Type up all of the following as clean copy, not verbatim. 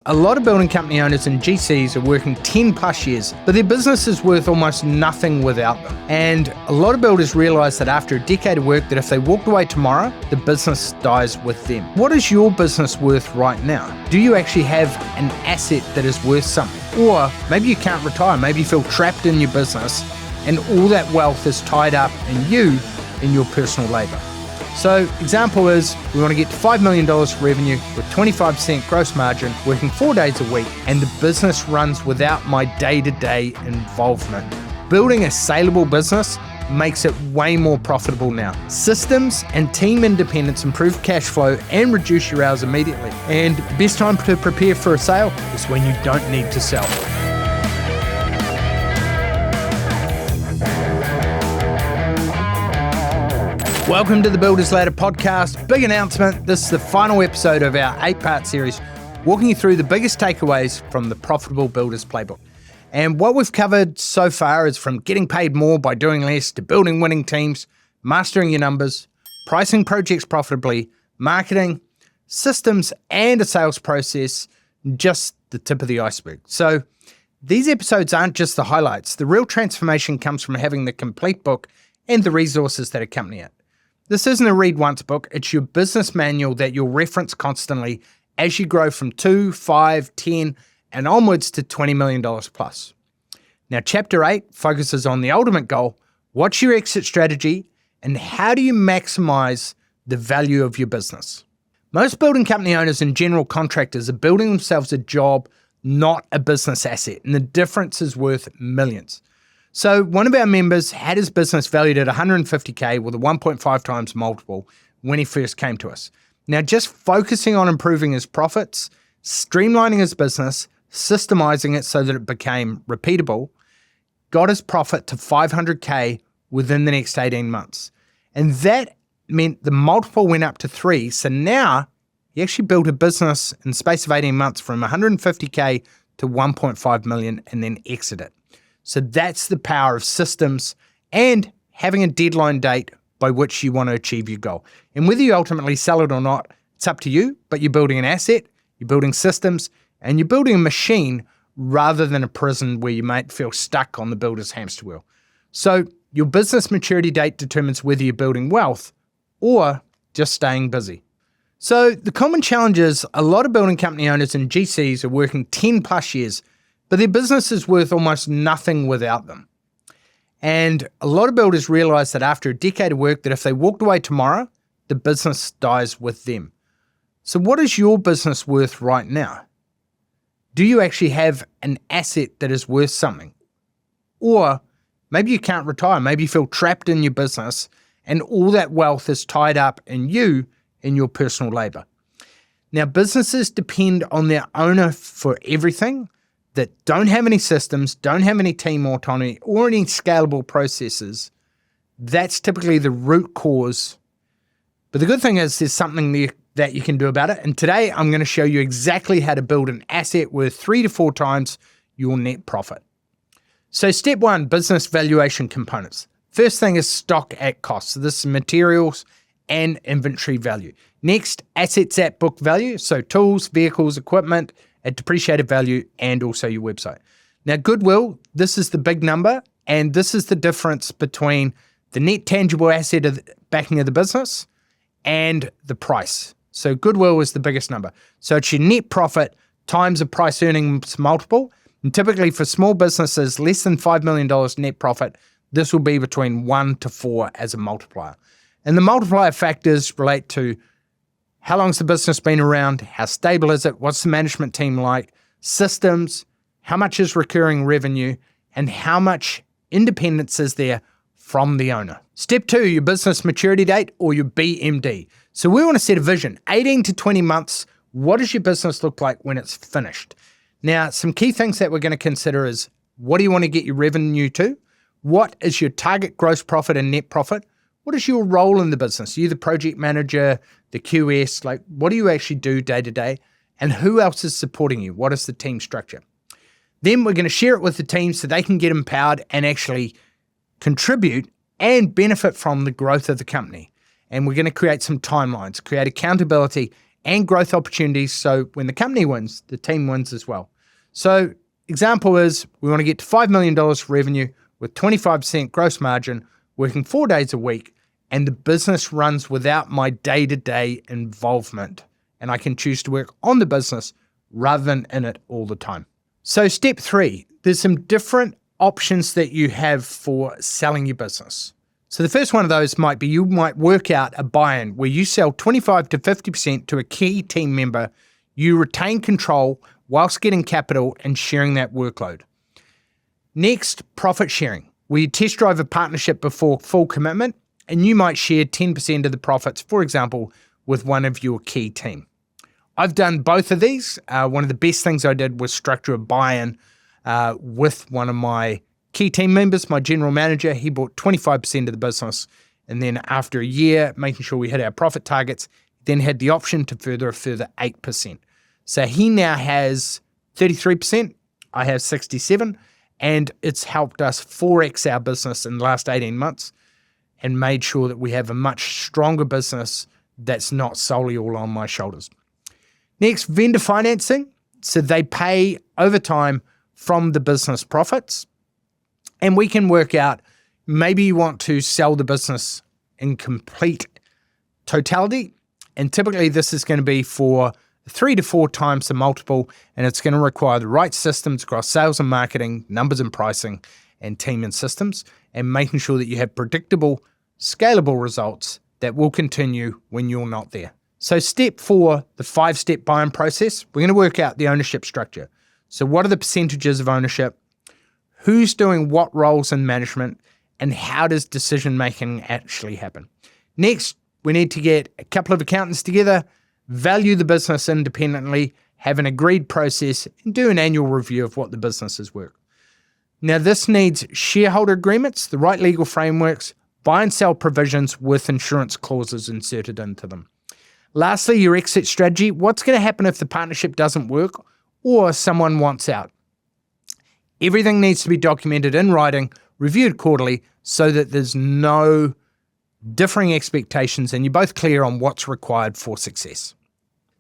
A lot of building company owners and GCs are working 10 plus years, but their business is worth almost nothing without them. And a lot of builders realise that after a decade of work that if they walked away tomorrow, the business dies with them. What is your business worth right now? Do you actually have an asset that is worth something? Or maybe you can't retire, maybe you feel trapped in your business and all that wealth is tied up in you, in your personal labour. So example is we want to get to $5 million revenue with 25% gross margin, working 4 days a week, and the business runs without my day-to-day involvement. Building a saleable business makes it way more profitable now. Systems and team independence improve cash flow and reduce your hours immediately. And the best time to prepare for a sale is when you don't need to sell. Welcome to the Builder's Ladder podcast. Big announcement. This is the final episode of our 8-part series, walking you through the biggest takeaways from the Profitable Builders Playbook. And what we've covered so far is from getting paid more by doing less to building winning teams, mastering your numbers, pricing projects profitably, marketing, systems, and a sales process, just the tip of the iceberg. So these episodes aren't just the highlights. The real transformation comes from having the complete book and the resources that accompany it. This isn't a read once book, it's your business manual that you'll reference constantly as you grow from 2, 5, 10, and onwards to $20 million plus. Now, Chapter 8 focuses on the ultimate goal, what's your exit strategy, and how do you maximize the value of your business. Most building company owners and general contractors are building themselves a job, not a business asset, and the difference is worth millions. So one of our members had his business valued at 150K with a 1.5 times multiple when he first came to us. Now, just focusing on improving his profits, streamlining his business, systemizing it so that it became repeatable, got his profit to 500K within the next 18 months. And that meant the multiple went up to 3. So now he actually built a business in the space of 18 months from 150K to 1.5 million and then exited. So that's the power of systems and having a deadline date by which you want to achieve your goal. And whether you ultimately sell it or not, it's up to you, but you're building an asset, you're building systems, and you're building a machine rather than a prison where you might feel stuck on the builder's hamster wheel. So your business maturity date determines whether you're building wealth or just staying busy. So the common challenge is a lot of building company owners and GCs are working 10 plus years, but their business is worth almost nothing without them. And a lot of builders realise that after a decade of work that if they walked away tomorrow, the business dies with them. So what is your business worth right now? Do you actually have an asset that is worth something? Or maybe you can't retire, maybe you feel trapped in your business and all that wealth is tied up in you, in your personal labour. Now, businesses depend on their owner for everything, that don't have any systems, don't have any team autonomy, or any scalable processes. That's typically the root cause. But the good thing is there's something there that you can do about it. And today I'm going to show you exactly how to build an asset worth 3 to 4 times your net profit. So step 1, business valuation components. First thing is stock at cost. So this is materials and inventory value. Next, assets at book value. So tools, vehicles, equipment, at depreciated value, and also your website. Now, goodwill, this is the big number, and this is the difference between the net tangible asset of the backing of the business and the price. So goodwill is the biggest number. So it's your net profit times a price earnings multiple. And typically for small businesses, less than $5 million net profit, this will be between 1 to 4 as a multiplier. And the multiplier factors relate to how long's the business been around? How stable is it? What's the management team like? Systems, how much is recurring revenue, and how much independence is there from the owner? Step 2, your business maturity date or your BMD. So we want to set a vision, 18 to 20 months. What does your business look like when it's finished? Now, some key things that we're going to consider is what do you want to get your revenue to? What is your target gross profit and net profit? What is your role in the business? Are you the project manager, the QS? Like, what do you actually do day to day? And who else is supporting you? What is the team structure? Then we're going to share it with the team so they can get empowered and actually contribute and benefit from the growth of the company. And we're going to create some timelines, create accountability, and growth opportunities. So when the company wins, the team wins as well. So example is we want to get to $5 million revenue with 25% gross margin, working 4 days a week, and the business runs without my day-to-day involvement. And I can choose to work on the business rather than in it all the time. So step 3, there's some different options that you have for selling your business. So the first one of those might be you might work out a buy-in where you sell 25 to 50% to a key team member. You retain control whilst getting capital and sharing that workload. Next, profit sharing, where you test drive a partnership before full commitment, and you might share 10% of the profits, for example, with one of your key team. I've done both of these. One of the best things I did was structure a buy-in with one of my key team members, my general manager. He bought 25% of the business, and then after a year, making sure we hit our profit targets, then had the option to further 8%. So he now has 33%, I have 67%, and it's helped us 4x our business in the last 18 months and made sure that we have a much stronger business that's not solely all on my shoulders. Next, vendor financing. So they pay over time from the business profits, and we can work out maybe you want to sell the business in complete totality, and typically this is going to be for 3 to 4 times the multiple, and it's going to require the right systems across sales and marketing, numbers and pricing, and team and systems, and making sure that you have predictable, scalable results that will continue when you're not there. So step 4, the 5-step buy-in process, we're going to work out the ownership structure. So what are the percentages of ownership? Who's doing what roles in management? And how does decision-making actually happen? Next, we need to get a couple of accountants together, value the business independently, have an agreed process, and do an annual review of what the business is worth. Now, this needs shareholder agreements, the right legal frameworks, buy and sell provisions with insurance clauses inserted into them. Lastly, your exit strategy. What's going to happen if the partnership doesn't work or someone wants out? Everything needs to be documented in writing, reviewed quarterly, so that there's no differing expectations and you're both clear on what's required for success.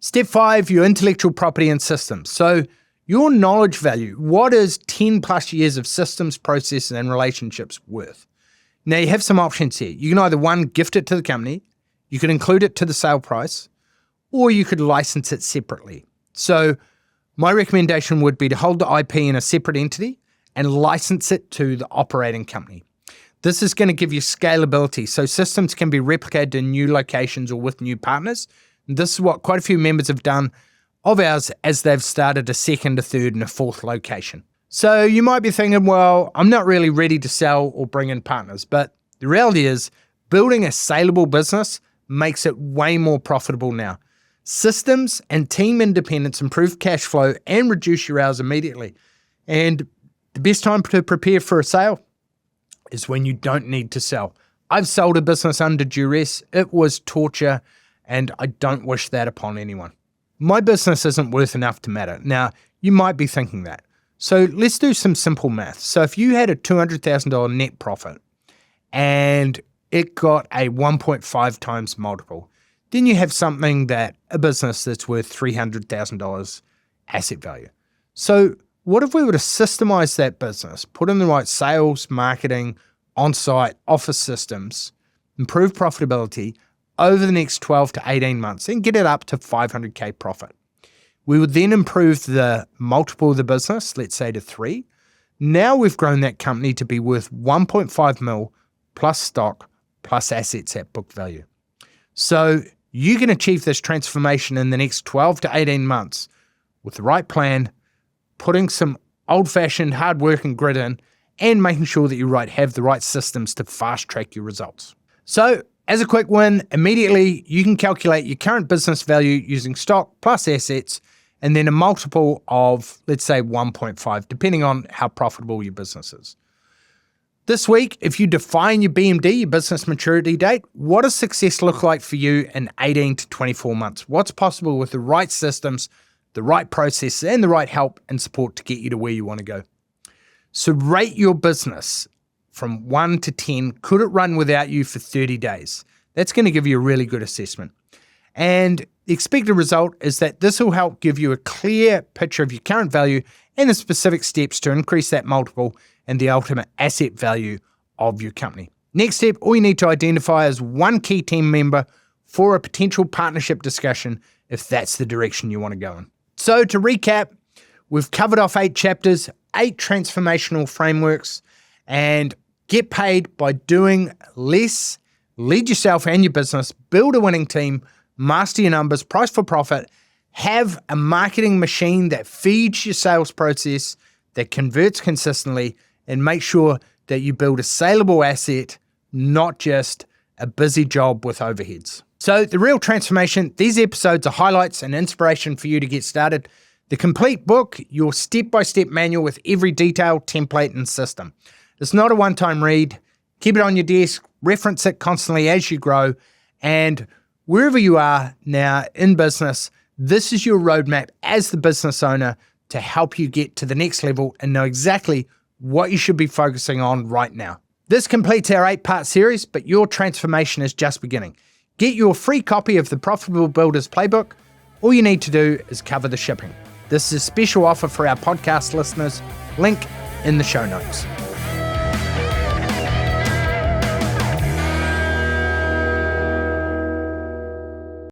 Step 5, your intellectual property and systems. So your knowledge value. What is 10 plus years of systems, processes, and relationships worth? Now, you have some options here. You can either, 1, gift it to the company, you could include it to the sale price, or you could license it separately. So my recommendation would be to hold the IP in a separate entity and license it to the operating company. This is going to give you scalability, so systems can be replicated in new locations or with new partners. And this is what quite a few members have done of ours as they've started a second, a third, and a fourth location. So you might be thinking, well, I'm not really ready to sell or bring in partners, but the reality is building a saleable business makes it way more profitable now. Systems and team independence improve cash flow and reduce your hours immediately. And the best time to prepare for a sale is when you don't need to sell. I've sold a business under duress. It was torture, and I don't wish that upon anyone. My business isn't worth enough to matter. Now, you might be thinking that. So let's do some simple math. So if you had a $200,000 net profit and it got a 1.5 times multiple, then you have a business that's worth $300,000 asset value. So what if we were to systemize that business, put in the right sales, marketing, on-site, office systems, improve profitability over the next 12 to 18 months and get it up to $500K profit? We would then improve the multiple of the business, let's say to 3. Now we've grown that company to be worth 1.5 mil plus stock plus assets at book value. So you can achieve this transformation in the next 12 to 18 months with the right plan, putting some old-fashioned hard work and grit in, and making sure that you have the right systems to fast-track your results. So as a quick win, immediately you can calculate your current business value using stock plus assets, and then a multiple of, let's say, 1.5, depending on how profitable your business is. This week, if you define your BMD, your business maturity date, what does success look like for you in 18 to 24 months? What's possible with the right systems, the right processes, and the right help and support to get you to where you want to go? So rate your business from 1 to 10. Could it run without you for 30 days? That's going to give you a really good assessment. And The expected result is that this will help give you a clear picture of your current value and the specific steps to increase that multiple and the ultimate asset value of your company. Next step, all you need to identify is one key team member for a potential partnership discussion if that's the direction you want to go in. So to recap, we've covered off 8 chapters, 8 transformational frameworks, and get paid by doing less, lead yourself and your business, build a winning team, master your numbers, price for profit, have a marketing machine that feeds your sales process, that converts consistently, and make sure that you build a saleable asset, not just a busy job with overheads. So the real transformation, these episodes are highlights and inspiration for you to get started. The complete book, your step-by-step manual with every detail, template, and system. It's not a one-time read. Keep it on your desk, reference it constantly as you grow, and wherever you are now in business, this is your roadmap as the business owner to help you get to the next level and know exactly what you should be focusing on right now. This completes our 8-part series, but your transformation is just beginning. Get your free copy of the Profitable Builders Playbook. All you need to do is cover the shipping. This is a special offer for our podcast listeners. Link in the show notes.